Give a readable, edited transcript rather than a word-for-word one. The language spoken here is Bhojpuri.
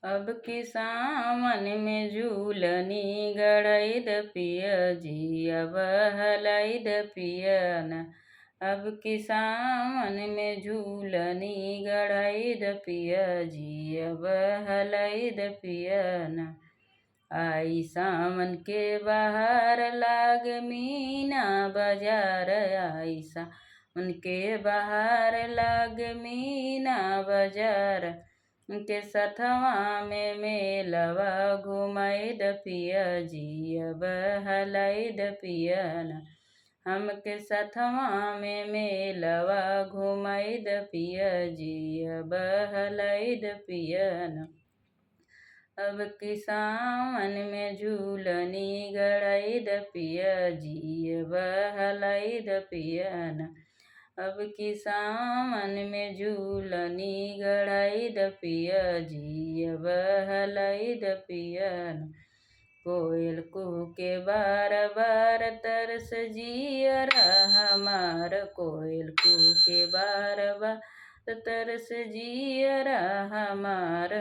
अब की सावन में झूलनी गड़ई द पिया जी अब हलाई द पिया न। अब की सावन में झूलनी गड़ई द पिया जी अब हलाई द पिया न। आई सावन के बाहर लाग मीना बाजार आई सावन के बाहर लाग मीना बाजार के सथवा में मेलवा घुमाई द पिया जी अब हलाई द पिया न। हमके सथवा में मेलवा घुमाई द पिया जी अब हलाई द पिया न। अब की सावन में झूलनी गड़ई द पिया जी अब हलाई द पिया न। अब की सावन में झूलनी गड़ई द पिया जी अब हलाई द पिया न। कोयल कुहू के बार बार तरस जियरा हमार कोयल कुहू के बार बार तरस जियरा हमार।